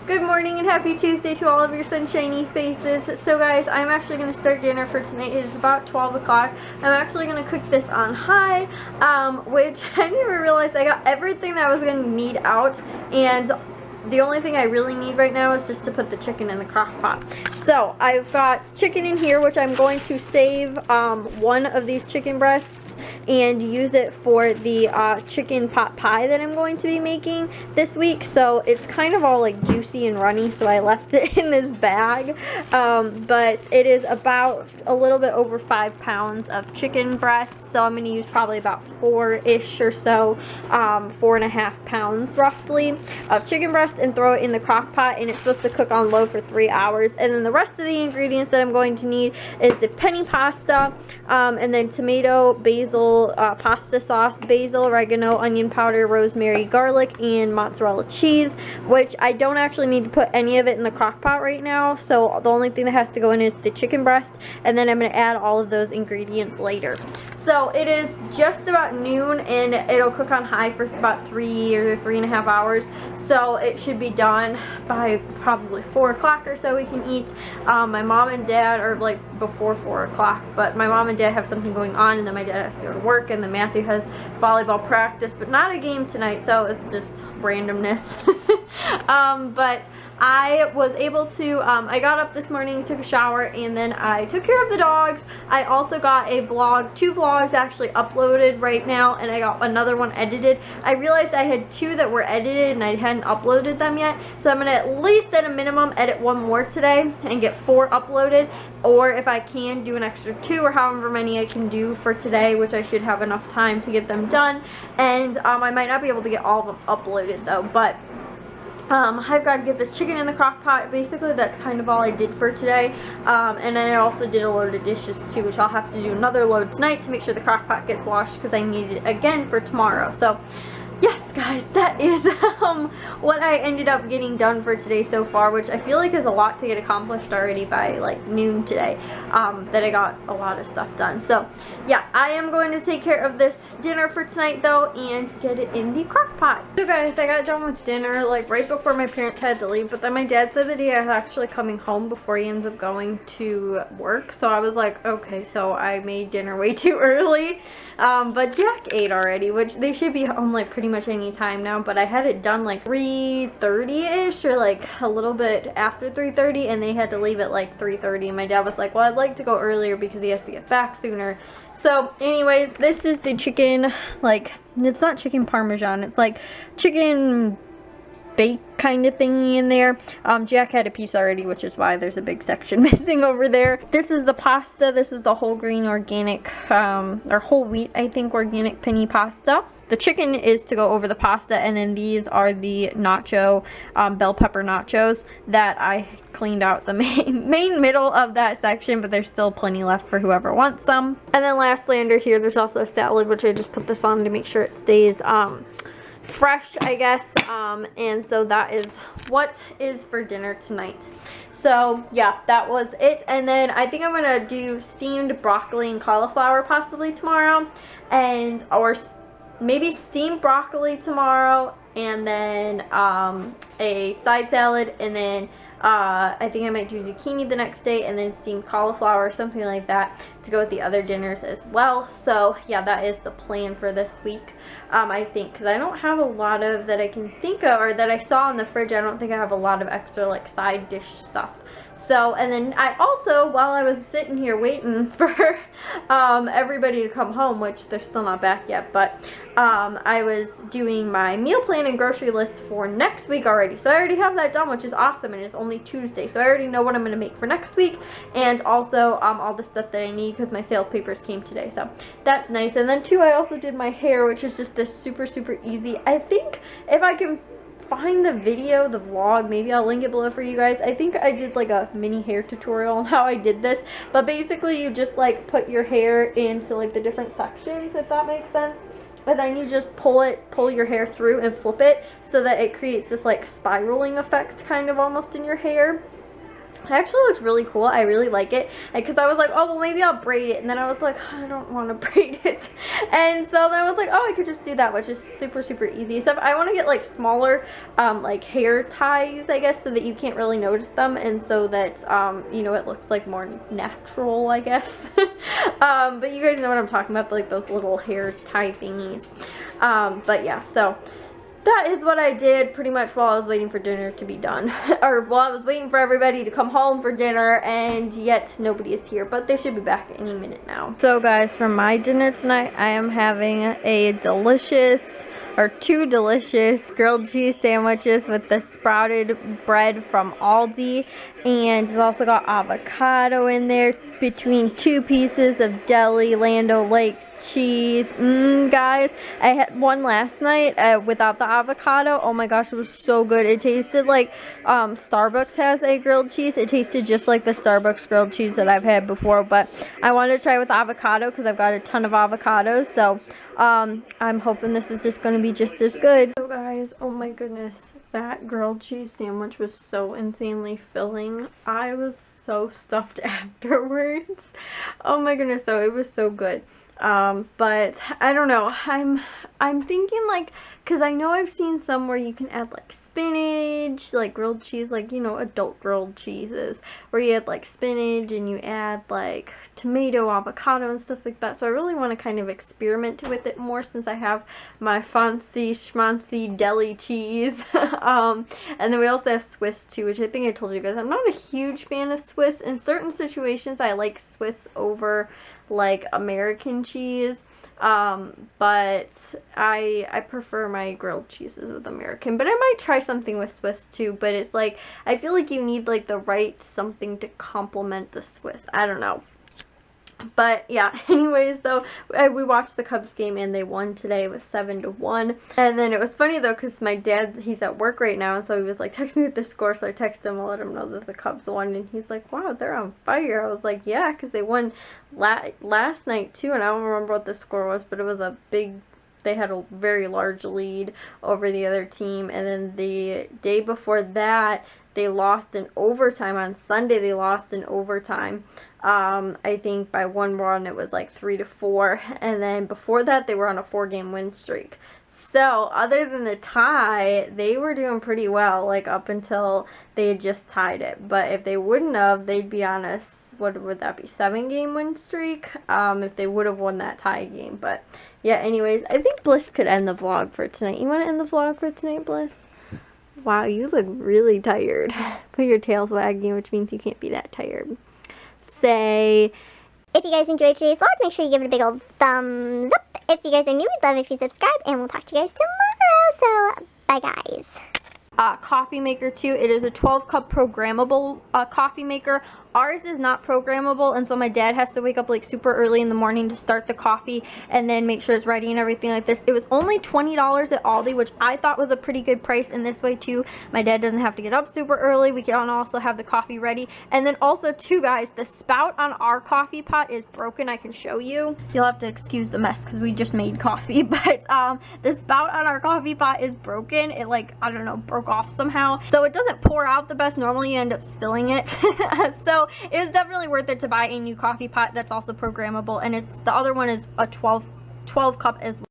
Good morning and happy Tuesday to all of your sunshiny faces. So guys, I'm actually going to start dinner for tonight. It is about 12 o'clock. I'm actually going to cook this on high, which I didn't even realize I got everything that I was going to need out, and the only thing I really need right now is just to put the chicken in the crock pot. So I've got chicken in here, which I'm going to save one of these chicken breasts and use it for the chicken pot pie that I'm going to be making this week. So it's kind of all like juicy and runny, so I left it in this bag. But it is about a little bit over 5 pounds of chicken breast, so I'm going to use probably about 4-ish or so, 4.5 pounds roughly of chicken breast, and throw it in the crock pot, and it's supposed to cook on low for 3 hours. And then the rest of the ingredients that I'm going to need is the penne pasta, and then tomato, basil, pasta sauce, basil, oregano, onion powder, rosemary, garlic, and mozzarella cheese, which I don't actually need to put any of it in the crock pot right now, so the only thing that has to go in is the chicken breast, and then I'm going to add all of those ingredients later. So it is just about noon, and it'll cook on high for about 3 or 3.5 hours, so it should be done by probably 4 o'clock or so we can eat. My mom and dad are like before 4 o'clock, but my mom and dad have something going on, and then my dad has to go to work, and then Matthew has volleyball practice, but not a game tonight, so it's just randomness. But I was able to, I got up this morning, took a shower, and then I took care of the dogs. I also got a vlog, 2 vlogs actually uploaded right now, and I got another one edited. I realized I had 2 that were edited and I hadn't uploaded them yet, so I'm going to at least at a minimum edit 1 more today and get 4 uploaded, or if I can do an extra 2 or however many I can do for today, which I should have enough time to get them done. And I might not be able to get all of them uploaded though, but I've got to get this chicken in the crock pot. Basically, that's kind of all I did for today. And then I also did a load of dishes too, which I'll have to do another load tonight to make sure the crock pot gets washed, because I need it again for tomorrow. So yes guys, that is what I ended up getting done for today so far, which I feel like is a lot to get accomplished already by like noon today, that I got a lot of stuff done. So yeah, I am going to take care of this dinner for tonight though and get it in the crock pot. So guys, I got done with dinner like right before my parents had to leave, but then my dad said that he was actually coming home before he ends up going to work, so I was like, okay, so I made dinner way too early. But Jack ate already, which they should be home like pretty much any time now, but I had it done like 3:30ish or like a little bit after 3:30, and they had to leave at like 3:30, and my dad was like, well, I'd like to go earlier because he has to get back sooner. So anyways, this is the chicken, like, it's not chicken parmesan, it's like chicken bake kind of thingy in there. Jack had a piece already, which is why there's a big section missing over there. This is the pasta. This is the whole grain organic, or whole wheat, I think, organic penne pasta. The chicken is to go over the pasta, and then these are the nacho, bell pepper nachos that I cleaned out the main middle of that section, but there's still plenty left for whoever wants some. And then lastly under here, there's also a salad, which I just put this on to make sure it stays fresh, I guess. And so that is what is for dinner tonight. So yeah, that was it. And then I think I'm gonna do steamed broccoli and cauliflower possibly tomorrow, and or maybe steamed broccoli tomorrow, and then a side salad, and then I think I might do zucchini the next day, and then steamed cauliflower or something like that to go with the other dinners as well. So yeah, that is the plan for this week, I think, because I don't have a lot of that I can think of, or that I saw in the fridge. I don't think I have a lot of extra like side dish stuff. So, and then I also, while I was sitting here waiting for everybody to come home, which they're still not back yet, but I was doing my meal plan and grocery list for next week already. So I already have that done, which is awesome, and it's only Tuesday. So I already know what I'm going to make for next week, and also all the stuff that I need because my sales papers came today. So that's nice. And then too, I also did my hair, which is just this super easy. I think if I can find the video, the vlog, maybe I'll link it below for you guys. I think I did like a mini hair tutorial on how I did this, but basically you just like put your hair into like the different sections, if that makes sense, and then you just pull your hair through and flip it so that it creates this like spiraling effect kind of almost in your hair. It actually looks really cool. I really like it. Because I was like, oh, well, maybe I'll braid it. And then I was like, I don't want to braid it. And so then I was like, oh, I could just do that, which is super, super easy. So I want to get like smaller, like hair ties, I guess, so that you can't really notice them. And so that, you know, it looks like more natural, I guess. But you guys know what I'm talking about, like those little hair tie thingies. But yeah, so that is what I did pretty much while I was waiting for dinner to be done. Or while I was waiting for everybody to come home for dinner, and yet nobody is here. But they should be back any minute now. So guys, for my dinner tonight, I am having a delicious, or 2 delicious grilled cheese sandwiches with the sprouted bread from Aldi. And it's also got avocado in there between 2 pieces of deli Land O'Lakes cheese. Guys, I had one last night without the avocado. Oh my gosh, it was so good. It tasted like Starbucks has a grilled cheese. It tasted just like the Starbucks grilled cheese that I've had before, but I wanted to try with avocado because I've got a ton of avocados. So I'm hoping this is just going to be just as good. So guys, oh my goodness, that grilled cheese sandwich was so insanely filling. I was so stuffed afterwards. Oh my goodness, though, it was so good. But I don't know, I'm thinking like, because I know I've seen some where you can add like spinach, like grilled cheese, like, you know, adult grilled cheeses, where you add like spinach and you add like tomato, avocado and stuff like that. So I really want to kind of experiment with it more since I have my fancy schmancy deli cheese. And then we also have Swiss too, which I think I told you guys, I'm not a huge fan of Swiss. In certain situations I like Swiss over like American cheese, but I prefer my grilled cheeses with American. But I might try something with Swiss too, but it's like, I feel like you need like the right something to complement the Swiss. I don't know. But yeah, anyways, though, we watched the Cubs game and they won today with 7-1. And then it was funny though, because my dad, he's at work right now, and so he was like, text me with the score. So I texted him, I'll let him know that the Cubs won, and he's like, wow, they're on fire. I was like, yeah, because they won last night too, and I don't remember what the score was, but it was a big, they had a very large lead over the other team. And then the day before that, they lost in overtime. On Sunday, they lost in overtime. I think by 1 run, it was like 3-4. And then before that, they were on a 4-game win streak. So other than the tie, they were doing pretty well, like up until they had just tied it. But if they wouldn't have, they'd be on a, what would that be, 7-game win streak, if they would have won that tie game. But yeah, anyways, I think Bliss could end the vlog for tonight. You want to end the vlog for tonight, Bliss? Wow, you look really tired. But your tail's wagging, which means you can't be that tired. Say, if you guys enjoyed today's vlog, make sure you give it a big old thumbs up. If you guys are new, we'd love if you subscribe, and we'll talk to you guys tomorrow. So, bye guys. Coffee maker too. It is a 12-cup programmable coffee maker. Ours is not programmable, and so my dad has to wake up like super early in the morning to start the coffee and then make sure it's ready and everything like this. It was only $20 at Aldi, which I thought was a pretty good price in this way too. My dad doesn't have to get up super early. We can also have the coffee ready. And then also too, guys, the spout on our coffee pot is broken. I can show you. You'll have to excuse the mess because we just made coffee, but the spout on our coffee pot is broken. It, like, I don't know, broke off somehow, so it doesn't pour out the best. Normally you end up spilling it. So it was definitely worth it to buy a new coffee pot that's also programmable, and it's, the other one is a 12 cup as well.